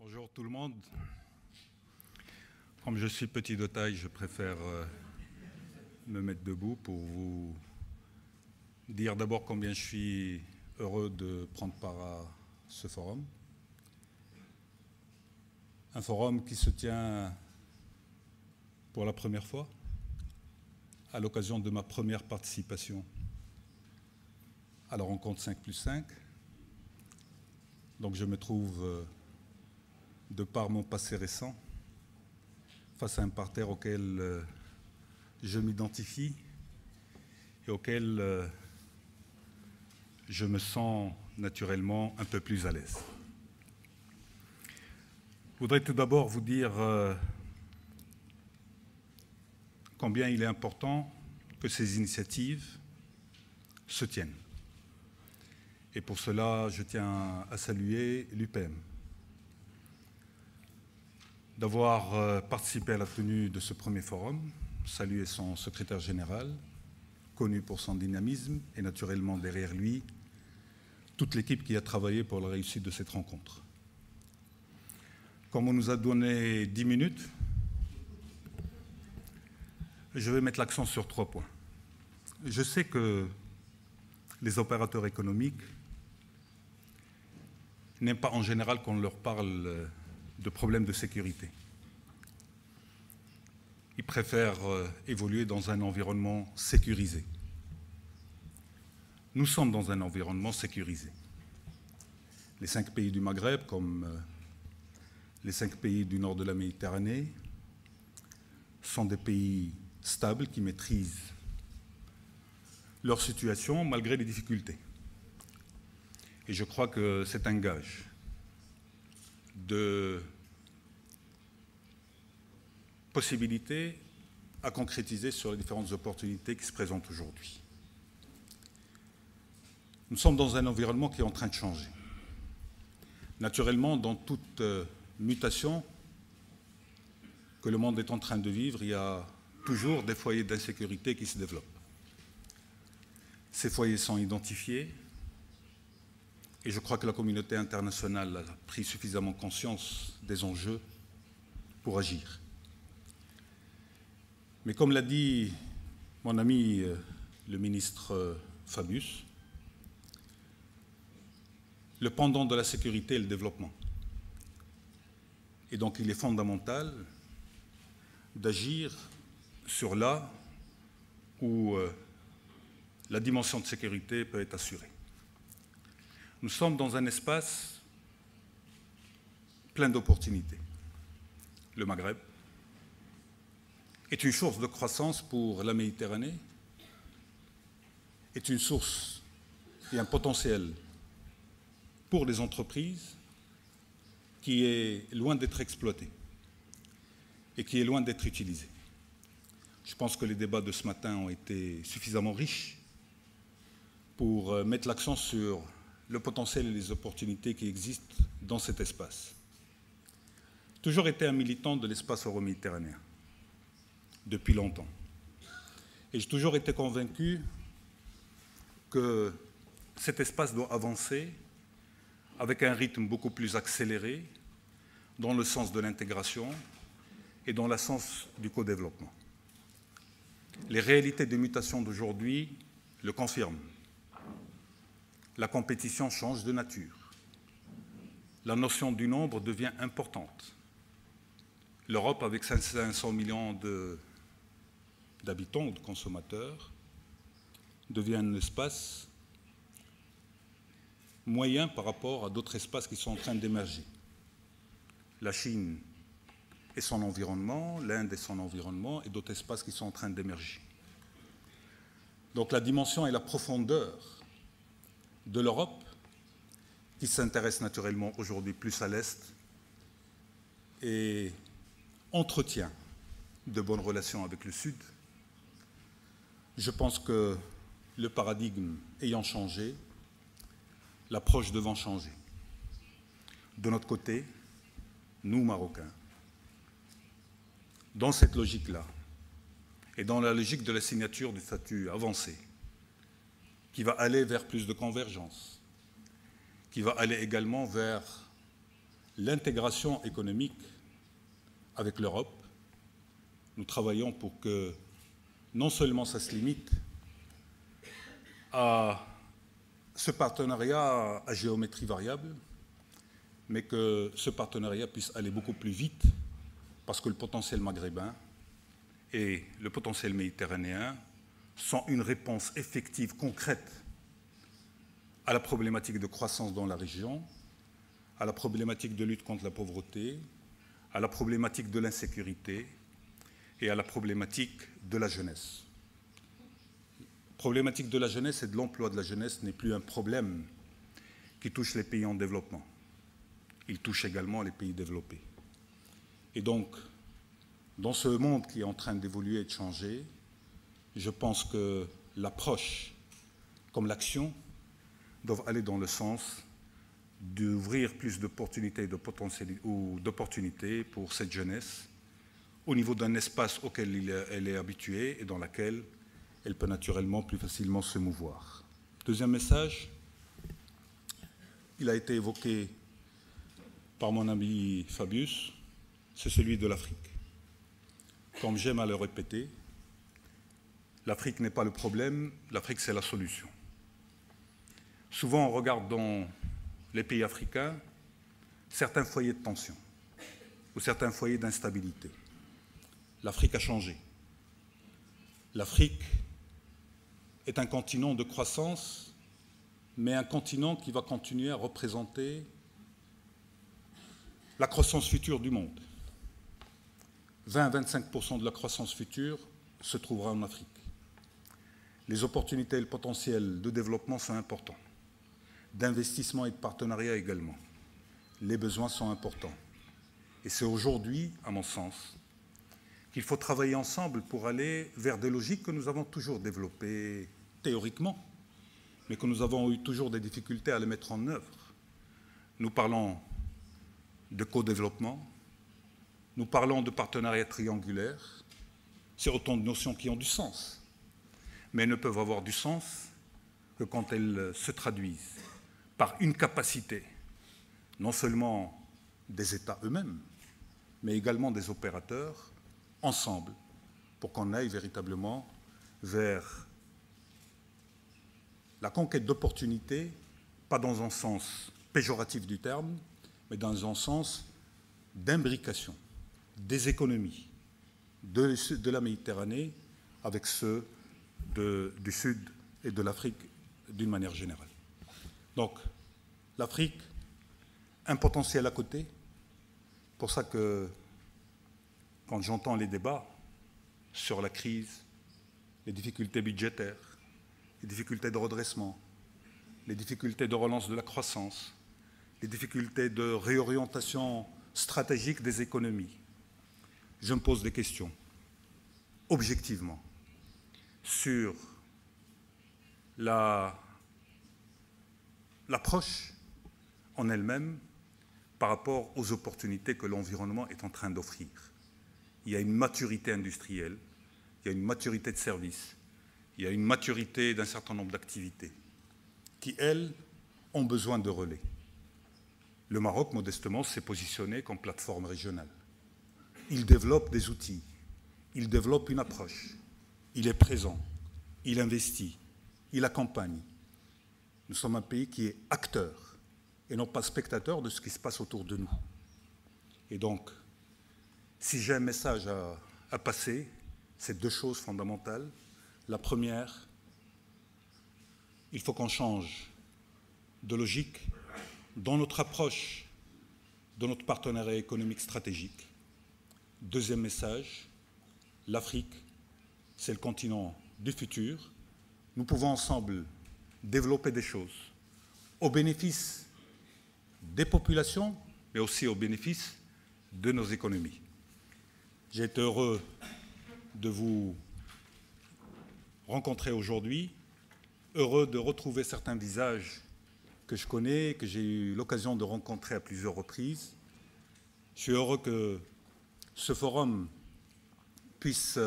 Bonjour tout le monde. Comme je suis petit de taille, je préfère me mettre debout pour vous dire d'abord combien je suis heureux de prendre part à ce forum. Un forum qui se tient pour la première fois, à l'occasion de ma première participation à la rencontre 5+5. Donc je me trouve, de par mon passé récent, face à un parterre auquel je m'identifie et auquel je me sens naturellement un peu plus à l'aise. Je voudrais tout d'abord vous dire combien il est important que ces initiatives se tiennent. Et pour cela, je tiens à saluer l'UPM d'avoir participé à la tenue de ce premier forum, saluer son secrétaire général, connu pour son dynamisme, et naturellement derrière lui, toute l'équipe qui a travaillé pour la réussite de cette rencontre. Comme on nous a donné 10 minutes, je vais mettre l'accent sur 3 points. Je sais que les opérateurs économiques n'aiment pas en général qu'on leur parle de problèmes de sécurité. Ils préfèrent évoluer dans un environnement sécurisé. Nous sommes dans un environnement sécurisé. Les 5 pays du Maghreb, comme les 5 pays du nord de la Méditerranée, sont des pays stables qui maîtrisent leur situation malgré les difficultés. Et je crois que c'est un gage de possibilités à concrétiser sur les différentes opportunités qui se présentent aujourd'hui. Nous sommes dans un environnement qui est en train de changer. Naturellement, dans toute mutation que le monde est en train de vivre, il y a toujours des foyers d'insécurité qui se développent. Ces foyers sont identifiés et je crois que la communauté internationale a pris suffisamment conscience des enjeux pour agir. Mais comme l'a dit mon ami le ministre Fabius, le pendant de la sécurité est le développement. Et donc il est fondamental d'agir sur là où la dimension de sécurité peut être assurée. Nous sommes dans un espace plein d'opportunités. Le Maghreb est une source de croissance pour la Méditerranée, est une source et un potentiel pour les entreprises qui est loin d'être exploité et qui est loin d'être utilisé. Je pense que les débats de ce matin ont été suffisamment riches pour mettre l'accent sur le potentiel et les opportunités qui existent dans cet espace. J'ai toujours été un militant de l'espace euro-méditerranéen, depuis longtemps. Et j'ai toujours été convaincu que cet espace doit avancer avec un rythme beaucoup plus accéléré dans le sens de l'intégration et dans le sens du co-développement. Les réalités des mutations d'aujourd'hui le confirment. La compétition change de nature. La notion du nombre devient importante. L'Europe, avec 500 millions d'habitants ou de consommateurs, devient un espace moyen par rapport à d'autres espaces qui sont en train d'émerger. La Chine et son environnement, l'Inde et son environnement, et d'autres espaces qui sont en train d'émerger. Donc la dimension et la profondeur de l'Europe, qui s'intéresse naturellement aujourd'hui plus à l'Est, et entretient de bonnes relations avec le Sud. Je pense que le paradigme ayant changé, l'approche devant changer. De notre côté, nous, Marocains, dans cette logique-là, et dans la logique de la signature du statut avancé, qui va aller vers plus de convergence, qui va aller également vers l'intégration économique avec l'Europe. Nous travaillons pour que non seulement ça se limite à ce partenariat à géométrie variable, mais que ce partenariat puisse aller beaucoup plus vite, parce que le potentiel maghrébin et le potentiel méditerranéen sont une réponse effective, concrète, à la problématique de croissance dans la région, à la problématique de lutte contre la pauvreté, à la problématique de l'insécurité et à la problématique de la jeunesse. La problématique de la jeunesse et de l'emploi de la jeunesse n'est plus un problème qui touche les pays en développement. Il touche également les pays développés. Et donc, dans ce monde qui est en train d'évoluer et de changer, je pense que l'approche comme l'action doivent aller dans le sens d'ouvrir plus d'opportunités ou d'opportunités pour cette jeunesse au niveau d'un espace auquel elle est habituée et dans lequel elle peut naturellement plus facilement se mouvoir. Deuxième message, il a été évoqué par mon ami Fabius, c'est celui de l'Afrique. Comme j'aime à le répéter, l'Afrique n'est pas le problème, l'Afrique c'est la solution. Souvent on regarde dans les pays africains certains foyers de tension ou certains foyers d'instabilité. L'Afrique a changé. L'Afrique est un continent de croissance, mais un continent qui va continuer à représenter la croissance future du monde. 20 à 25% de la croissance future se trouvera en Afrique. Les opportunités et le potentiel de développement sont importants, d'investissement et de partenariat également. Les besoins sont importants. Et c'est aujourd'hui, à mon sens, qu'il faut travailler ensemble pour aller vers des logiques que nous avons toujours développées théoriquement, mais que nous avons eu toujours des difficultés à les mettre en œuvre. Nous parlons de co-développement, nous parlons de partenariat triangulaire, c'est autant de notions qui ont du sens, mais elles ne peuvent avoir du sens que quand elles se traduisent par une capacité, non seulement des États eux-mêmes, mais également des opérateurs, ensemble, pour qu'on aille véritablement vers la conquête d'opportunités, pas dans un sens péjoratif du terme, mais dans un sens d'imbrication des économies de la Méditerranée avec ceux du Sud et de l'Afrique d'une manière générale. Donc, l'Afrique, un potentiel à côté. Pour ça que, quand j'entends les débats sur la crise, les difficultés budgétaires, les difficultés de redressement, les difficultés de relance de la croissance, les difficultés de réorientation stratégique des économies, je me pose des questions, objectivement, sur l'approche en elle-même par rapport aux opportunités que l'environnement est en train d'offrir. Il y a une maturité industrielle, il y a une maturité de services, il y a une maturité d'un certain nombre d'activités qui, elles, ont besoin de relais. Le Maroc, modestement, s'est positionné comme plateforme régionale. Il développe des outils, il développe une approche, il est présent, il investit, il accompagne. Nous sommes un pays qui est acteur et non pas spectateur de ce qui se passe autour de nous. Et donc, si j'ai un message à passer, c'est deux choses fondamentales. La première, il faut qu'on change de logique dans notre approche de notre partenariat économique stratégique. Deuxième message, l'Afrique, c'est le continent du futur. Nous pouvons ensemble développer des choses au bénéfice des populations, mais aussi au bénéfice de nos économies. J'ai été heureux de vous rencontrer aujourd'hui, heureux de retrouver certains visages que je connais, que j'ai eu l'occasion de rencontrer à plusieurs reprises. Je suis heureux que ce forum puisse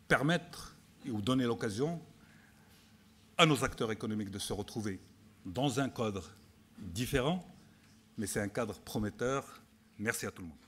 permettre ou donner l'occasion à nos acteurs économiques de se retrouver dans un cadre différent, mais c'est un cadre prometteur. Merci à tout le monde.